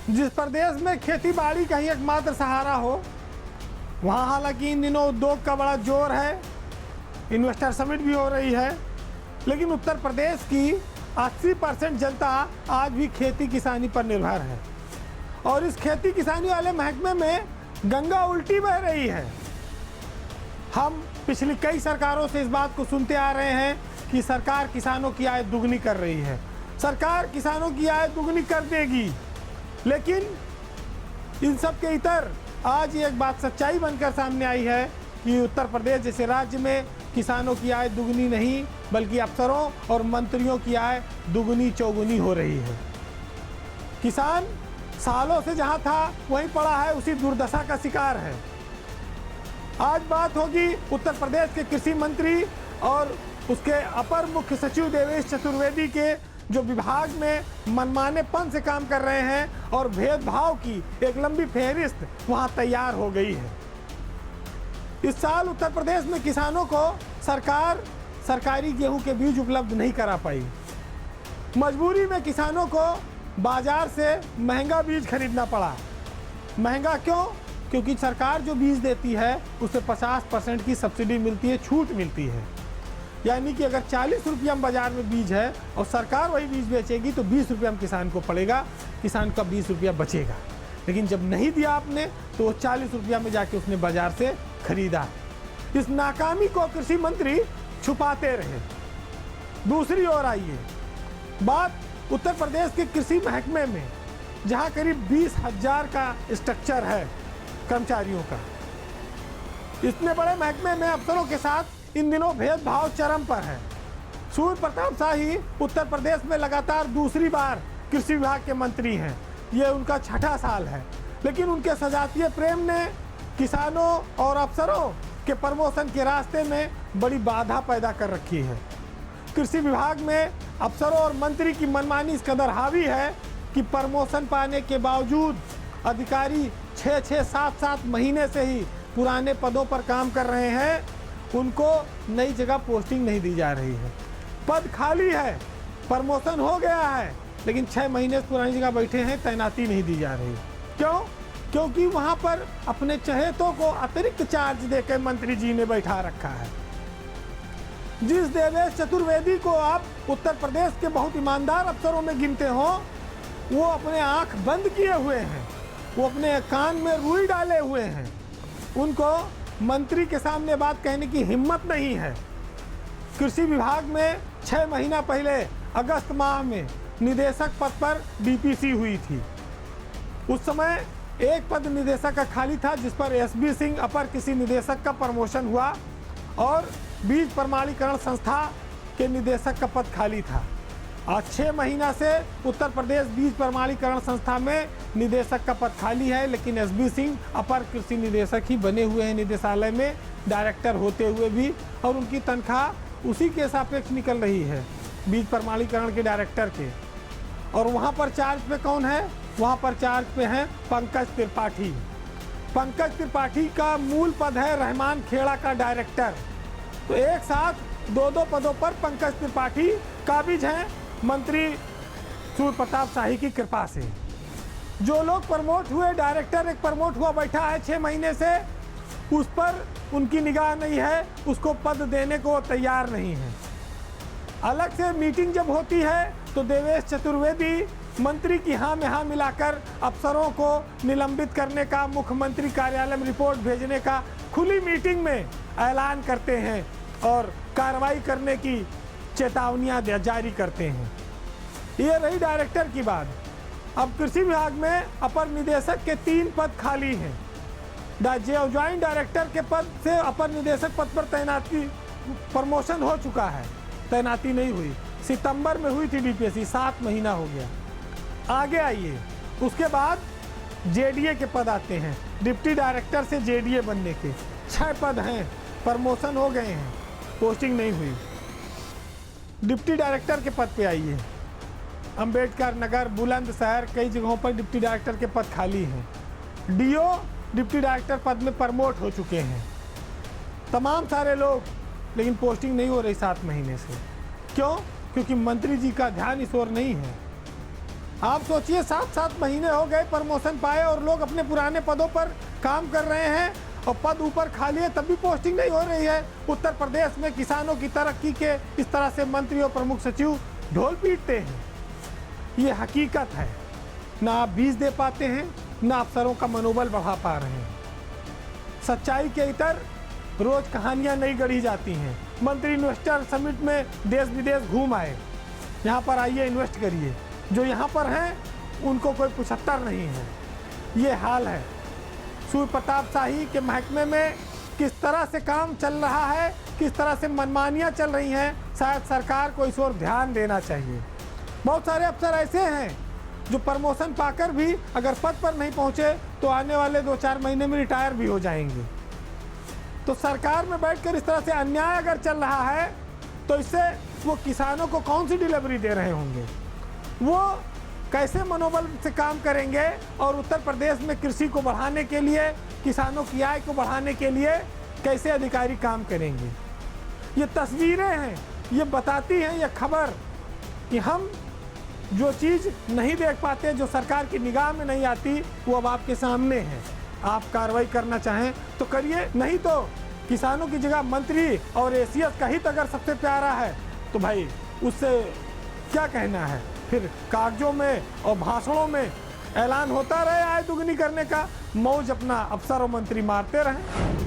जिस प्रदेश में खेती बाड़ी का ही एकमात्र सहारा हो, वहाँ हालांकि इन दिनों उद्योग का बड़ा जोर है, इन्वेस्टर समिट भी हो रही है, लेकिन उत्तर प्रदेश की 80% जनता आज भी खेती किसानी पर निर्भर है। और इस खेती किसानी वाले महकमे में गंगा उल्टी बह रही है। हम पिछली कई सरकारों से इस बात को सुनते आ रहे हैं कि सरकार किसानों की आय दुगनी कर रही है, सरकार किसानों की आय दुगनी कर देगी। लेकिन इन सब के इतर आज एक बात सच्चाई बनकर सामने आई है कि उत्तर प्रदेश जैसे राज्य में किसानों की आय दुगनी नहीं बल्कि अफसरों और मंत्रियों की आय दुगनी चौगुनी हो रही है। किसान सालों से जहां था वहीं पड़ा है, उसी दुर्दशा का शिकार है। आज बात होगी उत्तर प्रदेश के कृषि मंत्री और उसके अपर मुख्य सचिव देवेश चतुर्वेदी के, जो विभाग में मनमानेपन से काम कर रहे हैं और भेदभाव की एक लंबी फेहरिस्त वहां तैयार हो गई है। इस साल उत्तर प्रदेश में किसानों को सरकार सरकारी गेहूं के बीज उपलब्ध नहीं करा पाई। मजबूरी में किसानों को बाजार से महंगा बीज खरीदना पड़ा। महंगा क्यों? क्योंकि सरकार जो बीज देती है उसे 50% की सब्सिडी मिलती है, छूट मिलती है। यानी कि अगर 40 रुपया में बाजार में बीज है और सरकार वही बीज बेचेगी तो 20 रुपया में किसान को पड़ेगा, किसान का 20 रुपया बचेगा। लेकिन जब नहीं दिया आपने तो वो 40 रुपया में जाके उसने बाजार से खरीदा। इस नाकामी को कृषि मंत्री छुपाते रहे। दूसरी ओर आइए, बात उत्तर प्रदेश के कृषि महकमे में, जहां करीब 20,000 का स्ट्रक्चर है कर्मचारियों का। इतने बड़े महकमे में अफसरों के साथ इन दिनों भेदभाव चरम पर है। सूर्य प्रताप शाही उत्तर प्रदेश में लगातार दूसरी बार कृषि विभाग के मंत्री हैं। ये उनका 6ठा साल है, लेकिन उनके सजातीय प्रेम ने किसानों और अफसरों के प्रमोशन के रास्ते में बड़ी बाधा पैदा कर रखी है। कृषि विभाग में अफसरों और मंत्री की मनमानी इस कदर हावी है कि प्रमोशन पाने के बावजूद अधिकारी 6-6, 7-7 महीने से ही पुराने पदों पर काम कर रहे हैं, उनको नई जगह पोस्टिंग नहीं दी जा रही है। पद खाली है, प्रमोशन हो गया है, लेकिन 6 महीने से पुरानी जगह बैठे हैं, तैनाती नहीं दी जा रही। क्यों? क्योंकि वहां पर अपने चहेतों को अतिरिक्त चार्ज देकर मंत्री जी ने बैठा रखा है। जिस देवेश चतुर्वेदी को आप उत्तर प्रदेश के बहुत ईमानदार अफसरों में गिनते हो, वो अपने आंख बंद किए हुए हैं, वो अपने कान में रुई डाले हुए हैं। उनको मंत्री के सामने बात कहने की हिम्मत नहीं है। कृषि विभाग में 6 महीना पहले अगस्त माह में निदेशक पद पर डीपीसी हुई थी। उस समय एक पद निदेशक का खाली था, जिस पर एसबी सिंह अपर कृषि निदेशक का प्रमोशन हुआ और बीज प्रमाणीकरण संस्था के निदेशक का पद खाली था। आज 6 महीना से उत्तर प्रदेश बीज प्रमाणीकरण संस्था में निदेशक का पद खाली है, लेकिन एसबी सिंह अपर कृषि निदेशक ही बने हुए हैं निदेशालय में, डायरेक्टर होते हुए भी, और उनकी तनख्वाह उसी के सापेक्ष निकल रही है, बीज प्रमाणीकरण के डायरेक्टर के। और वहाँ पर चार्ज पे कौन है? वहाँ पर चार्ज पे हैं पंकज त्रिपाठी। पंकज त्रिपाठी का मूल पद है रहमान खेड़ा का डायरेक्टर। तो एक साथ 2-2 पदों पर पंकज त्रिपाठी काबिज हैं मंत्री सूर्य प्रताप शाही की कृपा से। जो लोग प्रमोट हुए, डायरेक्टर एक प्रमोट हुआ बैठा है 6 महीने से, उस पर उनकी निगाह नहीं है, उसको पद देने को तैयार नहीं है। अलग से मीटिंग जब होती है तो देवेश चतुर्वेदी मंत्री की हाँ में हाँ मिलाकर अफसरों को निलंबित करने का, मुख्यमंत्री कार्यालय में रिपोर्ट भेजने का खुली मीटिंग में ऐलान करते हैं और कार्रवाई करने की चेतावनियां जारी करते हैं। ये रही डायरेक्टर की बात। अब कृषि विभाग में अपर निदेशक के 3 पद खाली हैं। ज्वाइंट डायरेक्टर के पद से अपर निदेशक पद पर तैनाती, प्रमोशन हो चुका है, तैनाती नहीं हुई। सितंबर में हुई थी डीपीएससी, 7 महीना हो गया। आगे आइए, उसके बाद जेडीए के पद आते हैं। डिप्टी डायरेक्टर से जेडीए बनने के 6 पद हैं, प्रमोशन हो गए हैं, पोस्टिंग नहीं हुई। डिप्टी डायरेक्टर के पद पे आइए, अंबेडकर नगर, बुलंदशहर, कई जगहों पर डिप्टी डायरेक्टर के पद खाली हैं। डीओ डिप्टी डायरेक्टर पद में प्रमोट हो चुके हैं तमाम सारे लोग, लेकिन पोस्टिंग नहीं हो रही 7 महीने से। क्यों? क्योंकि मंत्री जी का ध्यान इस ओर नहीं है। आप सोचिए 7-7 महीने हो गए प्रमोशन पाए और लोग अपने पुराने पदों पर काम कर रहे हैं और पद ऊपर खाली है, तब भी पोस्टिंग नहीं हो रही है। उत्तर प्रदेश में किसानों की तरक्की के इस तरह से मंत्री और प्रमुख सचिव ढोल पीटते हैं। ये हकीकत है। ना आप बीज दे पाते हैं, ना अफसरों का मनोबल बढ़ा पा रहे हैं। सच्चाई के इतर रोज कहानियां नई गढ़ी जाती हैं। मंत्री इन्वेस्टर समिट में देश विदेश घूम आए, यहाँ पर आइए इन्वेस्ट करिए। जो यहाँ पर हैं उनको कोई 75 नहीं है। ये हाल है। सूर्य प्रताप शाही के महकमे में किस तरह से काम चल रहा है, किस तरह से मनमानियाँ चल रही हैं, शायद सरकार को इस ओर ध्यान देना चाहिए। बहुत सारे अफसर ऐसे हैं जो प्रमोशन पाकर भी अगर पद पर नहीं पहुँचे तो आने वाले 2-4 महीने में रिटायर भी हो जाएंगे। तो सरकार में बैठकर इस तरह से अन्याय अगर चल रहा है तो इससे वो किसानों को कौन सी डिलीवरी दे रहे होंगे, वो कैसे मनोबल से काम करेंगे और उत्तर प्रदेश में कृषि को बढ़ाने के लिए, किसानों की आय को बढ़ाने के लिए कैसे अधिकारी काम करेंगे। ये तस्वीरें हैं, ये बताती हैं ये खबर कि हम जो चीज़ नहीं देख पाते, जो सरकार की निगाह में नहीं आती, वो अब आपके सामने है। आप कार्रवाई करना चाहें तो करिए, नहीं तो किसानों की जगह मंत्री और एसीएस का हित अगर सबसे प्यारा है तो भाई उससे क्या कहना है। फिर कागजों में और भाषणों में ऐलान होता रहे आय दुगनी करने का, मौज अपना अफसर और मंत्री मारते रहें।